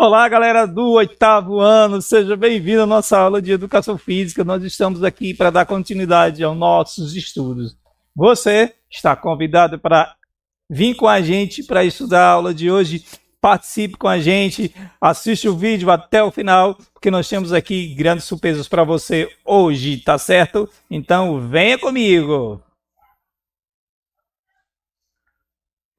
Olá, galera do oitavo ano, seja bem-vindo à nossa aula de Educação Física. Nós estamos aqui para dar continuidade aos nossos estudos. Você está convidado para vir com a gente para estudar a aula de hoje. Participe com a gente, assiste o vídeo até o final, porque nós temos aqui grandes surpresas para você hoje, tá certo? Então, venha comigo!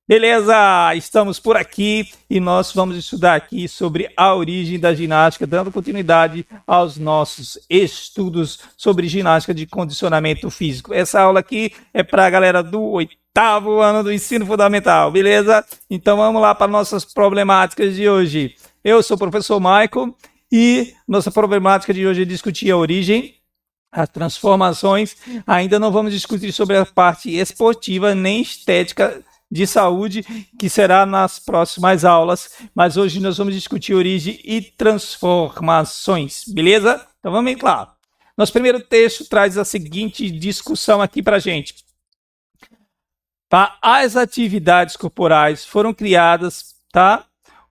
Beleza, estamos por aqui e nós vamos estudar aqui sobre a origem da ginástica, dando continuidade aos nossos estudos sobre ginástica de condicionamento físico. Essa aula aqui é para a galera do oitavo ano do ensino fundamental, beleza? Então vamos lá para nossas problemáticas de hoje. Eu sou o professor Michael e nossa problemática de hoje é discutir a origem, as transformações. Ainda não vamos discutir sobre a parte esportiva nem estética de saúde, que será nas próximas aulas, mas hoje nós vamos discutir origem e transformações, beleza? Então vamos lá. Nosso primeiro texto traz a seguinte discussão aqui para a gente. Tá? As atividades corporais foram criadas, tá,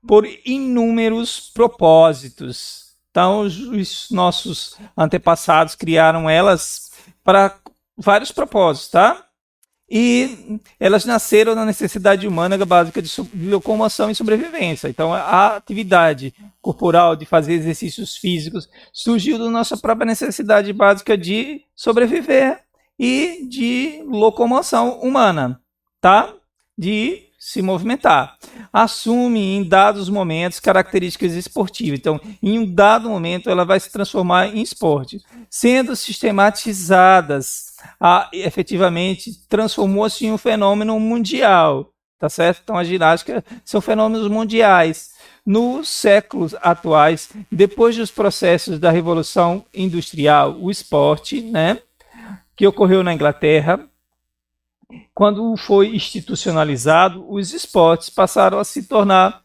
por inúmeros propósitos. Então, os nossos antepassados criaram elas para vários propósitos, tá? E elas nasceram na necessidade humana básica de locomoção e sobrevivência. Então, a atividade corporal de fazer exercícios físicos surgiu da nossa própria necessidade básica de sobreviver e de locomoção humana, tá? De se movimentar. Assume em dados momentos características esportivas. Então, em um dado momento, ela vai se transformar em esporte. Sendo sistematizadas, efetivamente transformou-se em um fenômeno mundial, tá certo? Então a ginástica são fenômenos mundiais. Nos séculos atuais, depois dos processos da Revolução Industrial, o esporte, né, que ocorreu na Inglaterra, quando foi institucionalizado, os esportes passaram a se tornar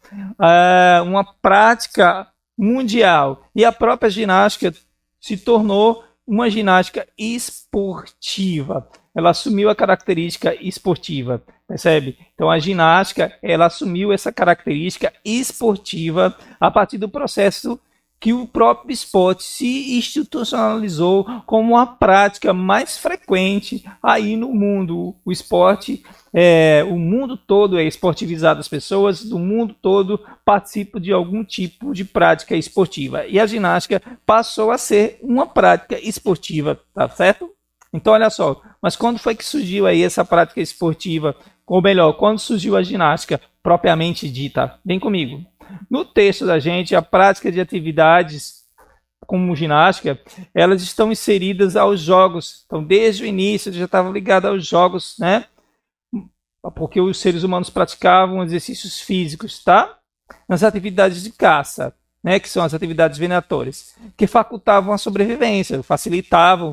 uma prática mundial e a própria ginástica se tornou uma ginástica esportiva. Ela assumiu a característica esportiva, percebe? Então a ginástica, ela assumiu essa característica esportiva a partir do processo que o próprio esporte se institucionalizou como uma prática mais frequente aí no mundo. O esporte, o mundo todo é esportivizado, as pessoas do mundo todo participam de algum tipo de prática esportiva. E a ginástica passou a ser uma prática esportiva, tá certo? Então, olha só, mas quando foi que surgiu aí essa prática esportiva? Ou melhor, quando surgiu a ginástica propriamente dita? Vem comigo. No texto da gente, a prática de atividades como ginástica, elas estão inseridas aos jogos. Então, desde o início, já estavam ligadas aos jogos, né? Porque os seres humanos praticavam exercícios físicos, tá? Nas atividades de caça, né? Que são as atividades venatórias, que facultavam a sobrevivência, facilitavam,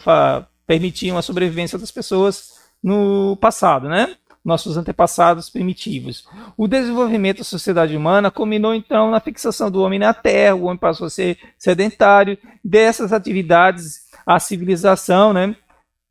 permitiam a sobrevivência das pessoas no passado, né? Nossos antepassados primitivos. O desenvolvimento da sociedade humana culminou então na fixação do homem na Terra, o homem passou a ser sedentário. Dessas atividades, a civilização, né,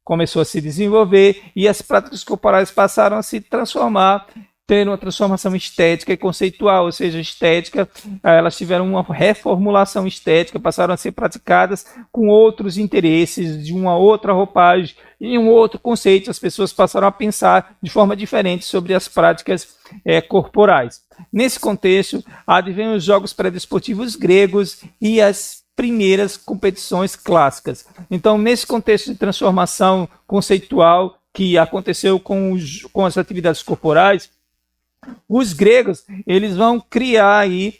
começou a se desenvolver e as práticas corporais passaram a se transformar, tendo uma transformação estética e conceitual, ou seja, estética, elas tiveram uma reformulação estética, passaram a ser praticadas com outros interesses, de uma outra roupagem, e um outro conceito, as pessoas passaram a pensar de forma diferente sobre as práticas corporais. Nesse contexto, advêm os jogos pré-desportivos gregos e as primeiras competições clássicas. Então, nesse contexto de transformação conceitual que aconteceu com as atividades corporais, os gregos, eles vão criar aí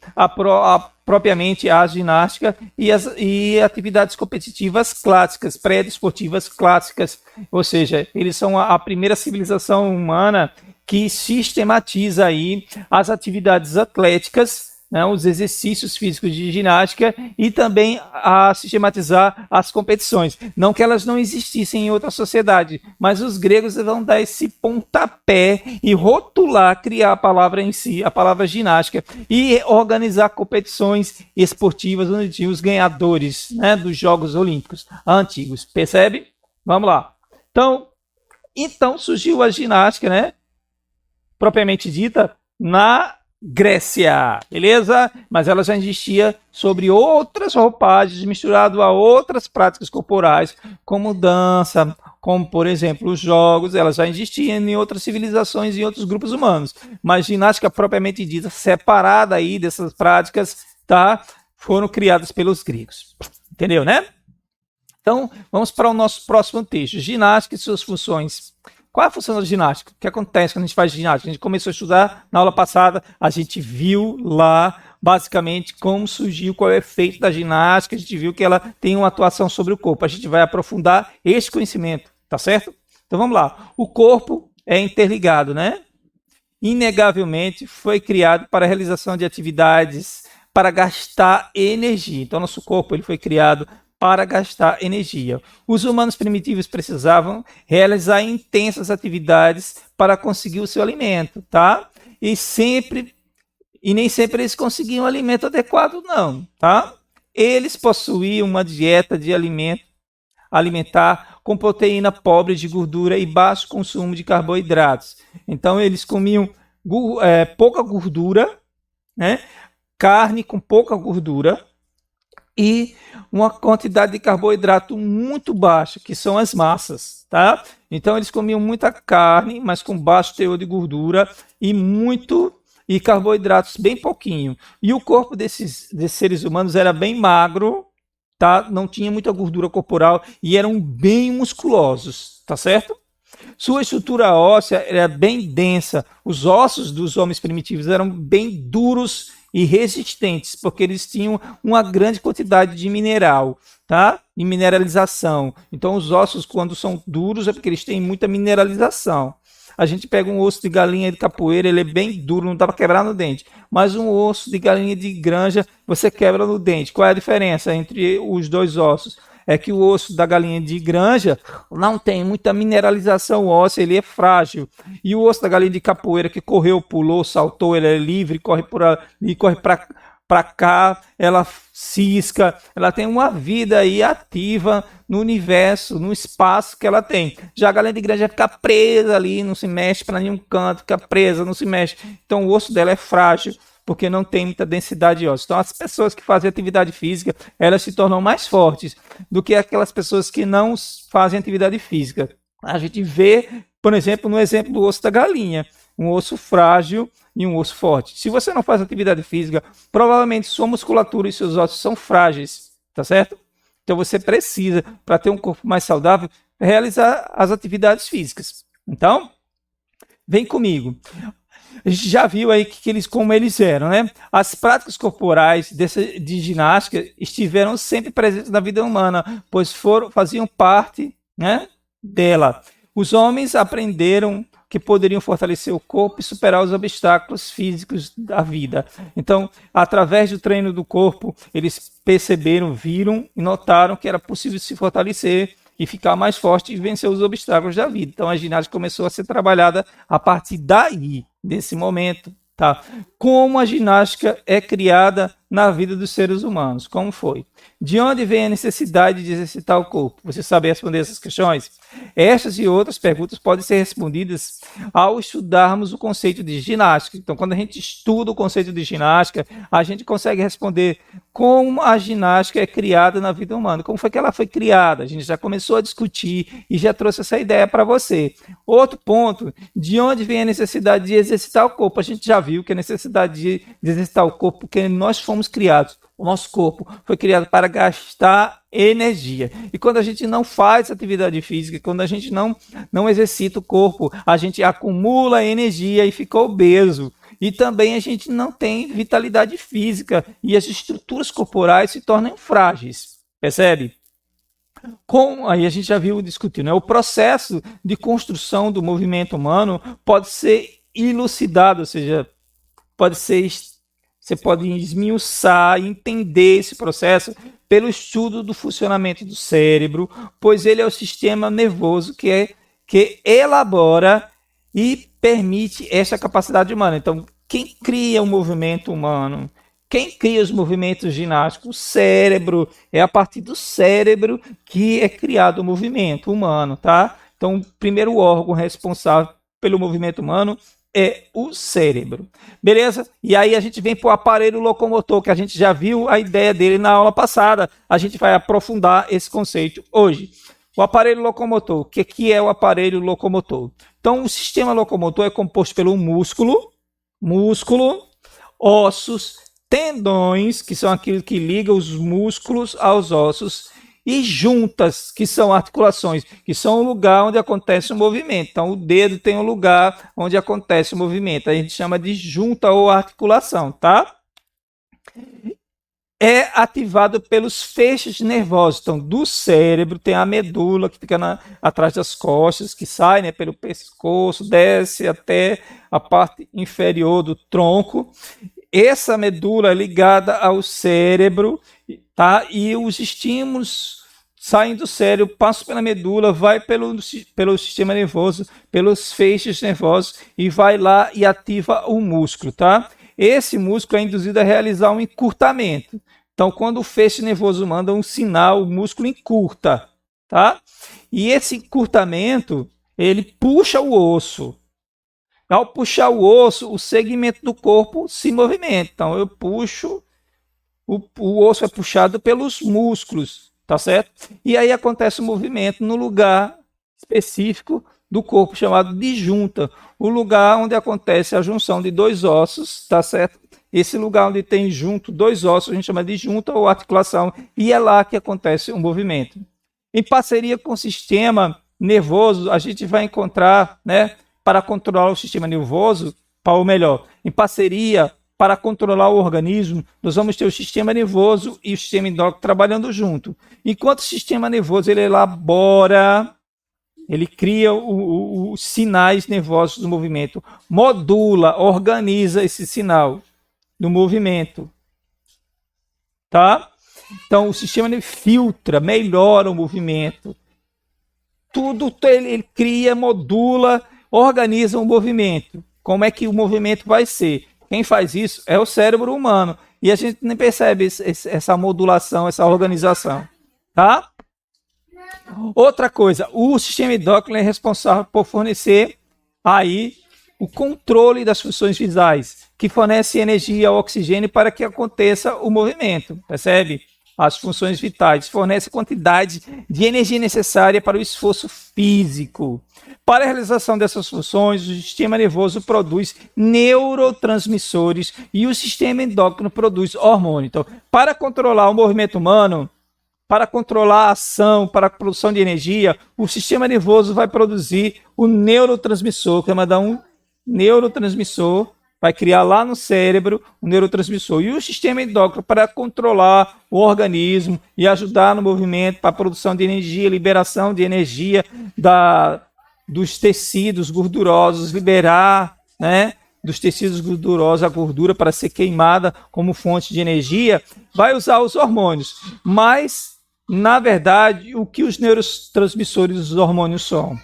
propriamente a ginástica e atividades competitivas clássicas, pré-desportivas clássicas, ou seja, eles são a primeira civilização humana que sistematiza aí as atividades atléticas, né, os exercícios físicos de ginástica e também a sistematizar as competições. Não que elas não existissem em outra sociedade, mas os gregos vão dar esse pontapé e rotular, criar a palavra em si, a palavra ginástica, e organizar competições esportivas onde tinha os ganhadores, né, dos Jogos Olímpicos antigos. Percebe? Vamos lá. Então surgiu a ginástica, né, propriamente dita, Grécia, beleza? Mas ela já existia sobre outras roupagens, misturado a outras práticas corporais, como dança, como, por exemplo, os jogos. Ela já existia em outras civilizações e outros grupos humanos. Mas ginástica propriamente dita, separada aí dessas práticas, tá? Foram criadas pelos gregos. Entendeu, né? Então, vamos para o nosso próximo texto. Ginástica e suas funções. Qual é a função da ginástica? O que acontece quando a gente faz ginástica? A gente começou a estudar na aula passada, a gente viu lá basicamente como surgiu, qual é o efeito da ginástica, a gente viu que ela tem uma atuação sobre o corpo. A gente vai aprofundar esse conhecimento, tá certo? Então vamos lá. O corpo é interligado, né? Inegavelmente foi criado para a realização de atividades para gastar energia. Então nosso corpo ele foi criado para gastar energia. Os humanos primitivos precisavam realizar intensas atividades para conseguir o seu alimento, tá? E nem sempre eles conseguiam um alimento adequado, não, tá? Eles possuíam uma dieta de alimentar com proteína pobre de gordura e baixo consumo de carboidratos. Então eles comiam pouca gordura, né? Carne com pouca gordura e uma quantidade de carboidrato muito baixa, que são as massas, tá? Então eles comiam muita carne, mas com baixo teor de gordura e carboidratos bem pouquinho. E o corpo desses seres humanos era bem magro, tá? Não tinha muita gordura corporal e eram bem musculosos, tá certo? Sua estrutura óssea era bem densa. Os ossos dos homens primitivos eram bem duros e resistentes, porque eles tinham uma grande quantidade de mineral, tá? De mineralização. Então, os ossos, quando são duros, é porque eles têm muita mineralização. A gente pega um osso de galinha de capoeira, ele é bem duro, não dá para quebrar no dente. Mas um osso de galinha de granja, você quebra no dente. Qual é a diferença entre os dois ossos? É que o osso da galinha de granja não tem muita mineralização óssea, ele é frágil. E o osso da galinha de capoeira que correu, pulou, saltou, ele é livre, corre por ali, corre para cá, ela cisca, ela tem uma vida aí ativa no universo, no espaço que ela tem. Já a galinha de granja fica presa ali, não se mexe para nenhum canto, fica presa, não se mexe. Então o osso dela é frágil, porque não tem muita densidade óssea. Então, as pessoas que fazem atividade física, elas se tornam mais fortes do que aquelas pessoas que não fazem atividade física. A gente vê, por exemplo, no exemplo do osso da galinha, um osso frágil e um osso forte. Se você não faz atividade física, provavelmente sua musculatura e seus ossos são frágeis, tá certo? Então, você precisa, para ter um corpo mais saudável, realizar as atividades físicas. Então, vem comigo. A gente já viu aí como eles eram, né? As práticas corporais de ginástica estiveram sempre presentes na vida humana, pois faziam parte, né, dela. Os homens aprenderam que poderiam fortalecer o corpo e superar os obstáculos físicos da vida. Então, através do treino do corpo, eles perceberam, viram e notaram que era possível se fortalecer e ficar mais forte e vencer os obstáculos da vida. Então, a ginástica começou a ser trabalhada a partir daí, desse momento, tá? Como a ginástica é criada na vida dos seres humanos? Como foi? De onde vem a necessidade de exercitar o corpo? Você sabe responder essas questões? Estas e outras perguntas podem ser respondidas ao estudarmos o conceito de ginástica. Então, quando a gente estuda o conceito de ginástica, a gente consegue responder como a ginástica é criada na vida humana. Como foi que ela foi criada? A gente já começou a discutir e já trouxe essa ideia para você. Outro ponto, de onde vem a necessidade de exercitar o corpo? A gente já viu que a necessidade de exercitar o corpo, porque nós fomos criados. O nosso corpo foi criado para gastar energia. E quando a gente não faz atividade física, quando a gente não exercita o corpo, a gente acumula energia e fica obeso. E também a gente não tem vitalidade física e as estruturas corporais se tornam frágeis. Percebe? Aí a gente já viu discutindo, né? O processo de construção do movimento humano pode ser elucidado, ou seja, você pode esmiuçar e entender esse processo pelo estudo do funcionamento do cérebro, pois ele é o sistema nervoso que elabora e permite essa capacidade humana. Então, quem cria o movimento humano? Quem cria os movimentos ginásticos? O cérebro. É a partir do cérebro que é criado o movimento humano, tá? Então, o primeiro órgão responsável pelo movimento humano é o cérebro, beleza? E aí a gente vem para o aparelho locomotor, que a gente já viu a ideia dele na aula passada. A gente vai aprofundar esse conceito hoje. O aparelho locomotor, o que é o aparelho locomotor? Então, o sistema locomotor é composto pelo músculo, ossos, tendões, que são aquilo que liga os músculos aos ossos, e juntas, que são articulações, que são o lugar onde acontece o movimento. Então, o dedo tem um lugar onde acontece o movimento. A gente chama de junta ou articulação, tá? É ativado pelos feixes nervosos. Então, do cérebro tem a medula que fica atrás das costas, que sai, né, pelo pescoço, desce até a parte inferior do tronco. Essa medula é ligada ao cérebro, tá? E os estímulos saem do cérebro, passam pela medula, vai pelo sistema nervoso, pelos feixes nervosos e vai lá e ativa o músculo, tá? Esse músculo é induzido a realizar um encurtamento. Então, quando o feixe nervoso manda um sinal, o músculo encurta, tá? E esse encurtamento, ele puxa o osso. Ao puxar o osso, o segmento do corpo se movimenta. Então, eu puxo, o osso é puxado pelos músculos, tá certo? E aí acontece o movimento no lugar específico do corpo, chamado de junta. O lugar onde acontece a junção de dois ossos, tá certo? Esse lugar onde tem junto dois ossos, a gente chama de junta ou articulação, e é lá que acontece o movimento. Em parceria com o sistema nervoso, a gente vai encontrar, né, para controlar o sistema nervoso, ou melhor, em parceria para controlar o organismo, nós vamos ter o sistema nervoso e o sistema endócrino trabalhando junto. Enquanto o sistema nervoso ele elabora, ele cria os sinais nervosos do movimento, modula, organiza esse sinal do movimento, tá? Então o sistema ele filtra, melhora o movimento. Tudo ele cria, modula, organiza o movimento. Como é que o movimento vai ser? Quem faz isso é o cérebro humano. E a gente nem percebe essa modulação, essa organização. Tá? Outra coisa, o sistema endócrino é responsável por fornecer aí o controle das funções visuais, que fornece energia ao oxigênio para que aconteça o movimento. Percebe? As funções vitais fornecem quantidade de energia necessária para o esforço físico. Para a realização dessas funções, o sistema nervoso produz neurotransmissores e o sistema endócrino produz hormônio. Então, para controlar o movimento humano, para controlar a ação, para a produção de energia, o sistema nervoso vai produzir o neurotransmissor, que é mandar um neurotransmissor, vai criar lá no cérebro um neurotransmissor. E o sistema endócrino para controlar o organismo e ajudar no movimento, para a produção de energia, liberação de energia dos tecidos gordurosos, liberar, né, dos tecidos gordurosos a gordura para ser queimada como fonte de energia, vai usar os hormônios. Mas, na verdade, o que os neurotransmissores dos hormônios são?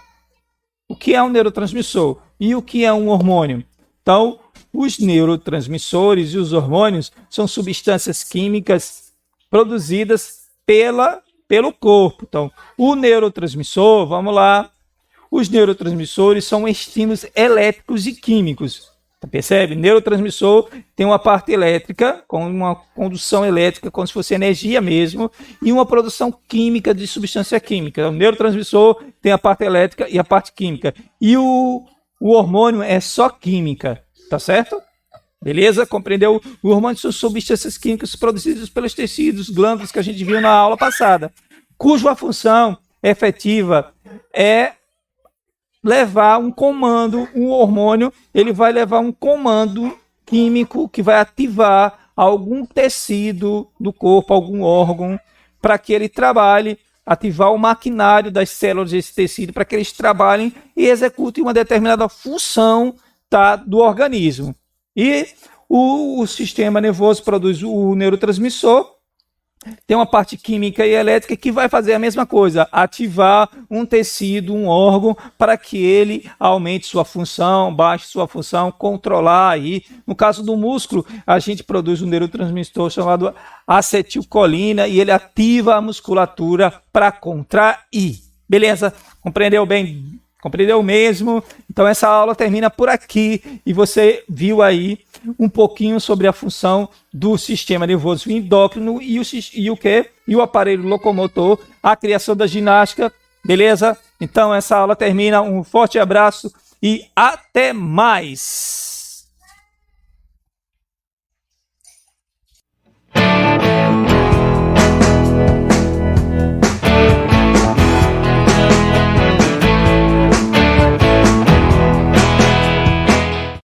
O que é um neurotransmissor? E o que é um hormônio? Então, os neurotransmissores e os hormônios são substâncias químicas produzidas pelo corpo. Então, o neurotransmissor, vamos lá, os neurotransmissores são estímulos elétricos e químicos. Percebe? Neurotransmissor tem uma parte elétrica, com uma condução elétrica, como se fosse energia mesmo, e uma produção química de substância química. O neurotransmissor tem a parte elétrica e a parte química. E o hormônio é só química. Tá certo? Beleza? Compreendeu? O hormônio são substâncias químicas produzidas pelos tecidos, glândulas que a gente viu na aula passada, cuja função efetiva é levar um comando, um hormônio, ele vai levar um comando químico que vai ativar algum tecido do corpo, algum órgão, para que ele trabalhe, ativar o maquinário das células desse tecido, para que eles trabalhem e executem uma determinada função, tá, do organismo. E o sistema nervoso produz o neurotransmissor, tem uma parte química e elétrica que vai fazer a mesma coisa, ativar um tecido, um órgão, para que ele aumente sua função, baixe sua função, controlar aí. No caso do músculo, a gente produz um neurotransmissor chamado acetilcolina e ele ativa a musculatura para contrair. Beleza? Compreendeu bem? Compreendeu mesmo? Então essa aula termina por aqui e você viu aí um pouquinho sobre a função do sistema nervoso endócrino e o aparelho locomotor, a criação da ginástica, beleza? Então essa aula termina, um forte abraço e até mais!